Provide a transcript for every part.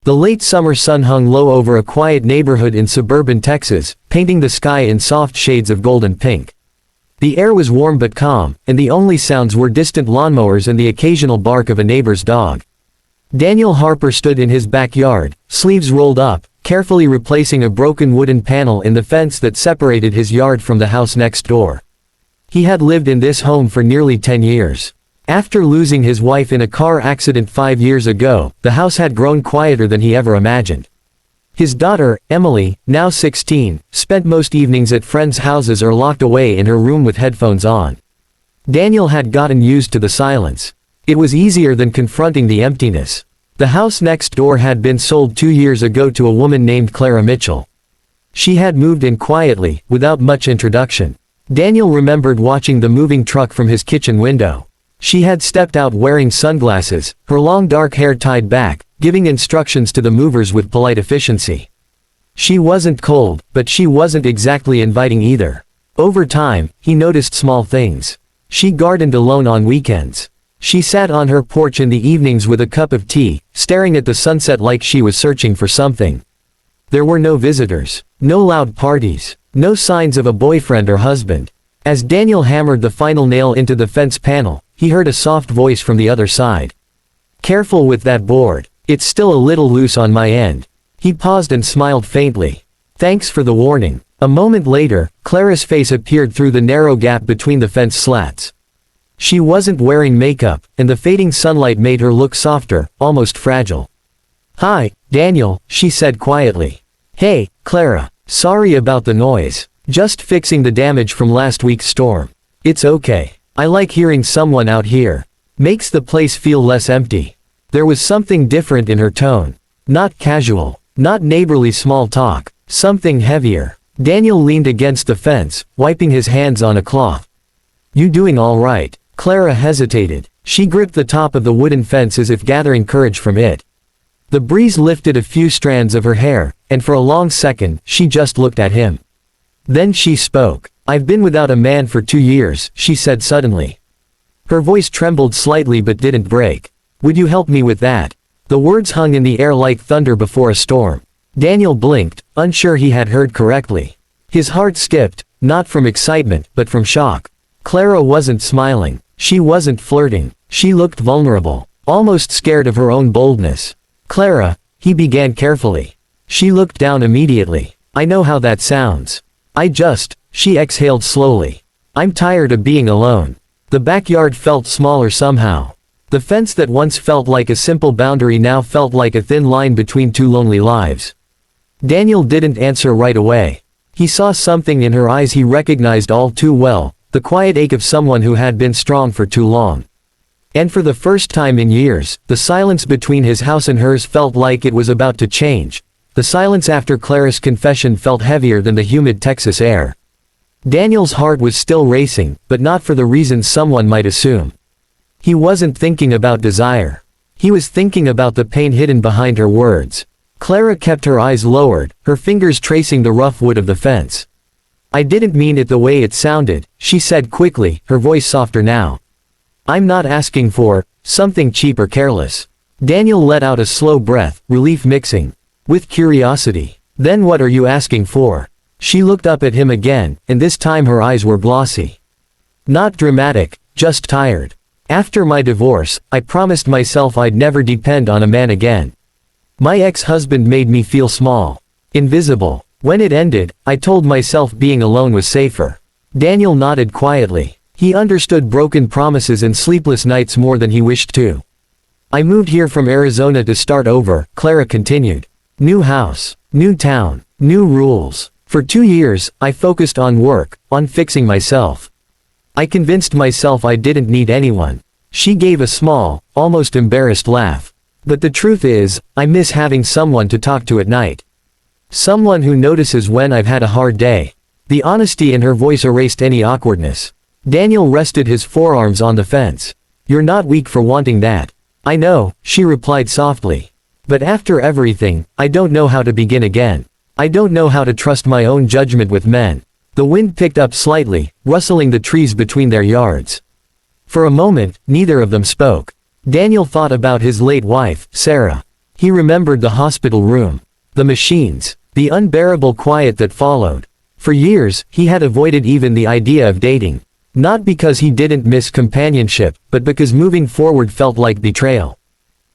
The late summer sun hung low over a quiet neighborhood in suburban Texas, painting the sky in soft shades of golden pink. The air was warm but calm, and the only sounds were distant lawnmowers and the occasional bark of a neighbor's dog. Daniel Harper stood in his backyard, sleeves rolled up, carefully replacing a broken wooden panel in the fence that separated his yard from the house next door. He had lived in this home for nearly 10 years. After losing his wife in a car accident 5 years ago, the house had grown quieter than he ever imagined. His daughter, Emily, now 16, spent most evenings at friends' houses or locked away in her room with headphones on. Daniel had gotten used to the silence. It was easier than confronting the emptiness. The house next door had been sold 2 years ago to a woman named Clara Mitchell. She had moved in quietly, without much introduction. Daniel remembered watching the moving truck from his kitchen window. She had stepped out wearing sunglasses, her long dark hair tied back, giving instructions to the movers with polite efficiency. She wasn't cold, but she wasn't exactly inviting either. Over time, he noticed small things. She gardened alone on weekends. She sat on her porch in the evenings with a cup of tea, staring at the sunset like she was searching for something. There were no visitors, no loud parties, no signs of a boyfriend or husband. As Daniel hammered the final nail into the fence panel, he heard a soft voice from the other side. "Careful with that board. It's still a little loose on my end." He paused and smiled faintly. "Thanks for the warning." A moment later, Clara's face appeared through the narrow gap between the fence slats. She wasn't wearing makeup, and the fading sunlight made her look softer, almost fragile. "Hi, Daniel," she said quietly. "Hey, Clara. Sorry about the noise. Just fixing the damage from last week's storm." "It's okay. I like hearing someone out here. Makes the place feel less empty." There was something different in her tone. Not casual, not neighborly small talk, something heavier. Daniel leaned against the fence, wiping his hands on a cloth. "You doing all right?" Clara hesitated. She gripped the top of the wooden fence as if gathering courage from it. The breeze lifted a few strands of her hair, and for a long second, she just looked at him. Then she spoke. "I've been without a man for 2 years, she said suddenly. Her voice trembled slightly but didn't break. "Would you help me with that?" The words hung in the air like thunder before a storm. Daniel blinked, unsure he had heard correctly. His heart skipped, not from excitement, but from shock. Clara wasn't smiling. She wasn't flirting. She looked vulnerable, almost scared of her own boldness. "Clara," he began carefully. She looked down immediately. "I know how that sounds. She exhaled slowly. "I'm tired of being alone." The backyard felt smaller somehow. The fence that once felt like a simple boundary now felt like a thin line between two lonely lives. Daniel didn't answer right away. He saw something in her eyes he recognized all too well, the quiet ache of someone who had been strong for too long. And for the first time in years, the silence between his house and hers felt like it was about to change. The silence after Clara's confession felt heavier than the humid Texas air. Daniel's heart was still racing, but not for the reasons someone might assume. He wasn't thinking about desire. He was thinking about the pain hidden behind her words. Clara kept her eyes lowered, her fingers tracing the rough wood of the fence. "I didn't mean it the way it sounded," she said quickly, her voice softer now. "I'm not asking for something cheap or careless." Daniel let out a slow breath, relief mixing with curiosity. "Then what are you asking for?" She looked up at him again, and this time her eyes were glossy. "Not dramatic, just tired. After my divorce, I promised myself I'd never depend on a man again. My ex-husband made me feel small, invisible. When it ended, I told myself being alone was safer." Daniel nodded quietly. He understood broken promises and sleepless nights more than he wished to. "I moved here from Arizona to start over," Clara continued. "New house, new town, new rules. For 2 years, I focused on work, on fixing myself. I convinced myself I didn't need anyone." She gave a small, almost embarrassed laugh. "But the truth is, I miss having someone to talk to at night. Someone who notices when I've had a hard day." The honesty in her voice erased any awkwardness. Daniel rested his forearms on the fence. "You're not weak for wanting that." "I know," she replied softly. "But after everything, I don't know how to begin again. I don't know how to trust my own judgment with men." The wind picked up slightly, rustling the trees between their yards. For a moment, neither of them spoke. Daniel thought about his late wife, Sarah. He remembered the hospital room, the machines, the unbearable quiet that followed. For years, he had avoided even the idea of dating. Not because he didn't miss companionship, but because moving forward felt like betrayal.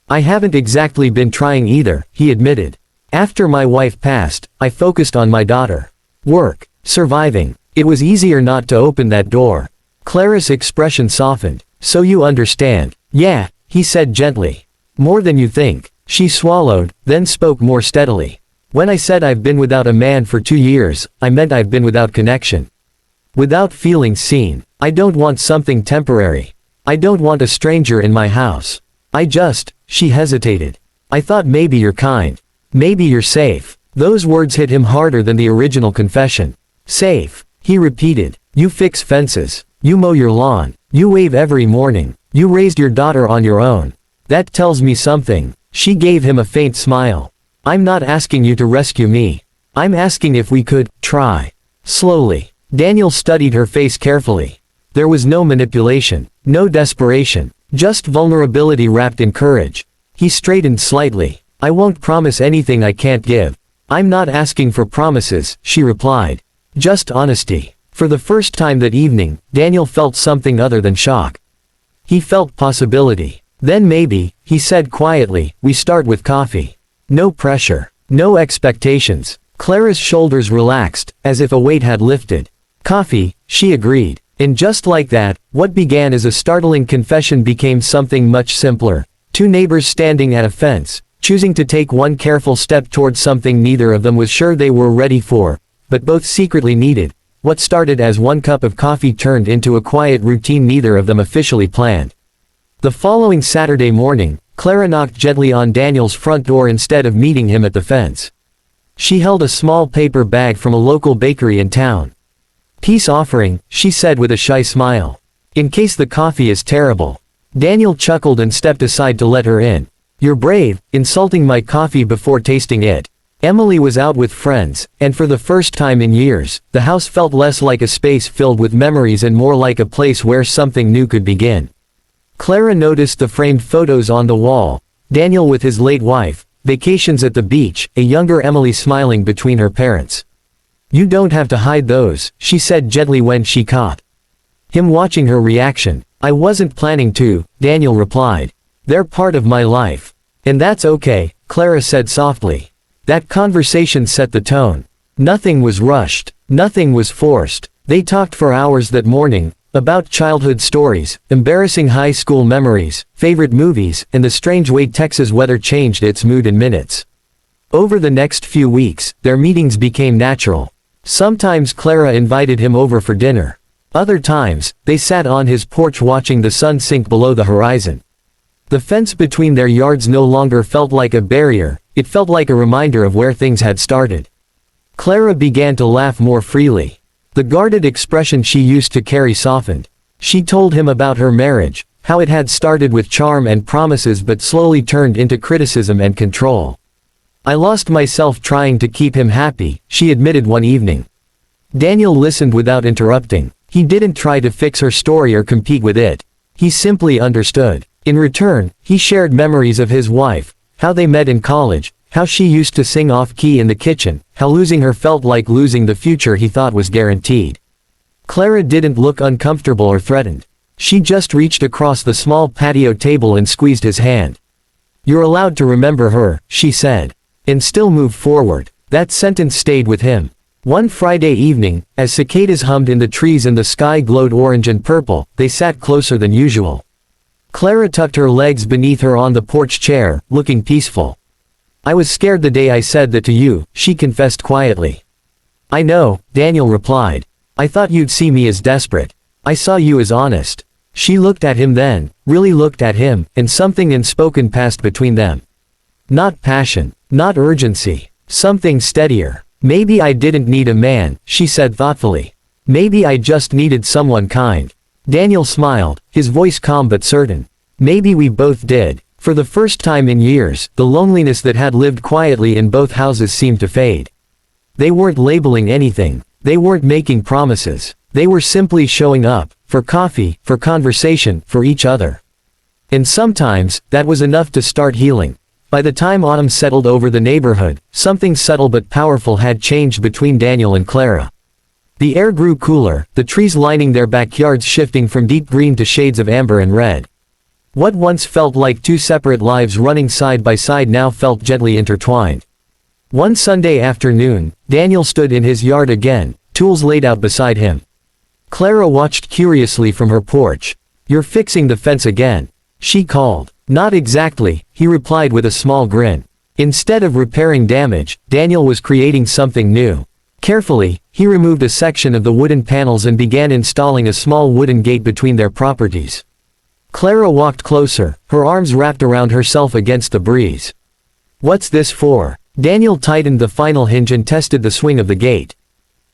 I haven't exactly been trying either, he admitted. After my wife passed, I focused on my daughter. Work, surviving. It was easier not to open that door. Clara's expression softened. So you understand. Yeah, he said gently. More than you think. She swallowed, then spoke more steadily. When I said I've been without a man for 2 years, I meant I've been without connection. Without feeling seen. I don't want something temporary. I don't want a stranger in my house. She hesitated. I thought maybe you're kind. Maybe you're safe. Those words hit him harder than the original confession. Safe, he repeated. You fix fences. You mow your lawn. You wave every morning. You raised your daughter on your own. That tells me something. She gave him a faint smile. I'm not asking you to rescue me. I'm asking if we could try. Slowly. Daniel studied her face carefully. There was no manipulation, no desperation, just vulnerability wrapped in courage. He straightened slightly. I won't promise anything I can't give. I'm not asking for promises, she replied. Just honesty. For the first time that evening, Daniel felt something other than shock. He felt possibility. Then maybe, he said quietly, we start with coffee. No pressure. No expectations. Clara's shoulders relaxed, as if a weight had lifted. Coffee, she agreed. And just like that, what began as a startling confession became something much simpler. Two neighbors standing at a fence, choosing to take one careful step towards something neither of them was sure they were ready for, but both secretly needed. What started as one cup of coffee turned into a quiet routine neither of them officially planned. The following Saturday morning, Clara knocked gently on Daniel's front door instead of meeting him at the fence. She held a small paper bag from a local bakery in town. Peace offering, she said with a shy smile. In case the coffee is terrible. Daniel chuckled and stepped aside to let her in. You're brave, insulting my coffee before tasting it. Emily was out with friends, and for the first time in years, the house felt less like a space filled with memories and more like a place where something new could begin. Clara noticed the framed photos on the wall, Daniel with his late wife, vacations at the beach, a younger Emily smiling between her parents. You don't have to hide those, she said gently when she caught him watching her reaction. I wasn't planning to, Daniel replied. They're part of my life. And that's okay, Clara said softly. That conversation set the tone. Nothing was rushed. Nothing was forced. They talked for hours that morning, about childhood stories, embarrassing high school memories, favorite movies, and the strange way Texas weather changed its mood in minutes. Over the next few weeks, their meetings became natural. Sometimes Clara invited him over for dinner. Other times, they sat on his porch watching the sun sink below the horizon. The fence between their yards no longer felt like a barrier, it felt like a reminder of where things had started. Clara began to laugh more freely. The guarded expression she used to carry softened. She told him about her marriage, how it had started with charm and promises but slowly turned into criticism and control. I lost myself trying to keep him happy, she admitted one evening. Daniel listened without interrupting. He didn't try to fix her story or compete with it. He simply understood. In return, he shared memories of his wife, how they met in college, how she used to sing off-key in the kitchen, how losing her felt like losing the future he thought was guaranteed. Clara didn't look uncomfortable or threatened. She just reached across the small patio table and squeezed his hand. You're allowed to remember her, she said. And still move forward. That sentence stayed with him. One Friday evening, as cicadas hummed in the trees and the sky glowed orange and purple, they sat closer than usual. Clara tucked her legs beneath her on the porch chair, looking peaceful. I was scared the day I said that to you, she confessed quietly. I know, Daniel replied. I thought you'd see me as desperate. I saw you as honest. She looked at him then, really looked at him, and something unspoken passed between them. Not passion, not urgency, something steadier. Maybe I didn't need a man, she said thoughtfully. Maybe I just needed someone kind. Daniel smiled, his voice calm but certain. Maybe we both did. For the first time in years, the loneliness that had lived quietly in both houses seemed to fade. They weren't labeling anything. They weren't making promises. They were simply showing up, for coffee, for conversation, for each other. And sometimes, that was enough to start healing. By the time autumn settled over the neighborhood, something subtle but powerful had changed between Daniel and Clara. The air grew cooler, the trees lining their backyards shifting from deep green to shades of amber and red. What once felt like two separate lives running side by side now felt gently intertwined. One Sunday afternoon, Daniel stood in his yard again, tools laid out beside him. Clara watched curiously from her porch. "You're fixing the fence again," she called. "Not exactly," he replied with a small grin. Instead of repairing damage, Daniel was creating something new. Carefully, he removed a section of the wooden panels and began installing a small wooden gate between their properties. Clara walked closer, her arms wrapped around herself against the breeze. "What's this for?" Daniel tightened the final hinge and tested the swing of the gate.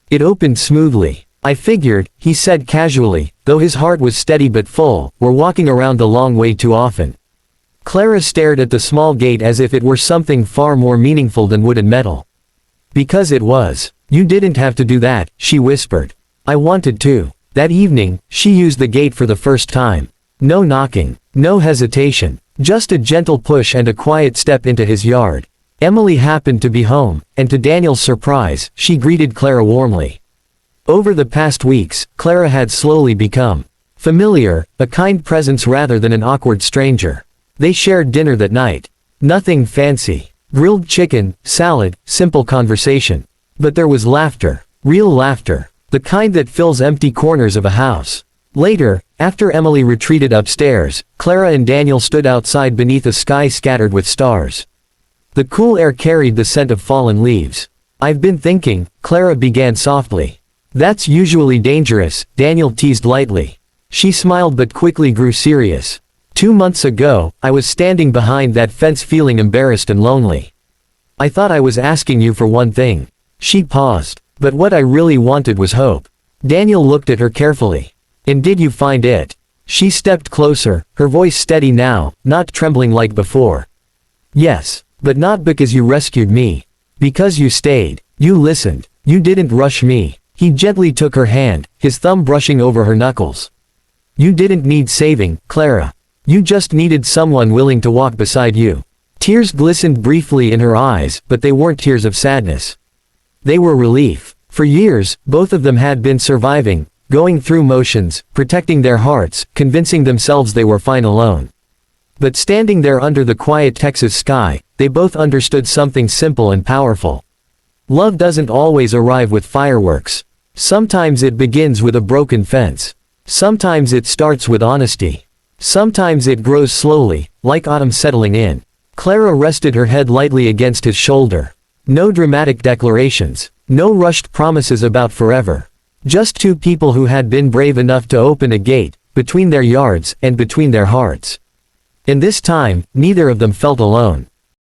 It opened smoothly. "I figured," he said casually, though his heart was steady but full, "we're walking around the long way too often." Clara stared at the small gate as if it were something far more meaningful than wood and metal. "Because it was. You didn't have to do that," she whispered. "I wanted to." That evening, she used the gate for the first time. No knocking, no hesitation, just a gentle push and a quiet step into his yard. Emily happened to be home, and to Daniel's surprise, she greeted Clara warmly. Over the past weeks, Clara had slowly become familiar, a kind presence rather than an awkward stranger. They shared dinner that night. Nothing fancy. Grilled chicken, salad, simple conversation. But there was laughter. Real laughter. The kind that fills empty corners of a house. Later, after Emily retreated upstairs, Clara and Daniel stood outside beneath a sky scattered with stars. The cool air carried the scent of fallen leaves. "I've been thinking," Clara began softly. "That's usually dangerous," Daniel teased lightly. She smiled but quickly grew serious. 2 months ago, I was standing behind that fence feeling embarrassed and lonely. I thought I was asking you for one thing." She paused. "But what I really wanted was hope." Daniel looked at her carefully. "And did you find it?" She stepped closer, her voice steady now, not trembling like before. "Yes. But not because you rescued me. Because you stayed. You listened. You didn't rush me." He gently took her hand, his thumb brushing over her knuckles. "You didn't need saving, Clara. You just needed someone willing to walk beside you." Tears glistened briefly in her eyes, but they weren't tears of sadness. They were relief. For years, both of them had been surviving, going through motions, protecting their hearts, convincing themselves they were fine alone. But standing there under the quiet Texas sky, they both understood something simple and powerful. Love doesn't always arrive with fireworks. Sometimes it begins with a broken fence. Sometimes it starts with honesty. Sometimes it grows slowly, like autumn settling in. Clara rested her head lightly against his shoulder. No dramatic declarations. No rushed promises about forever. Just two people who had been brave enough to open a gate, between their yards, and between their hearts. And this time, neither of them felt alone.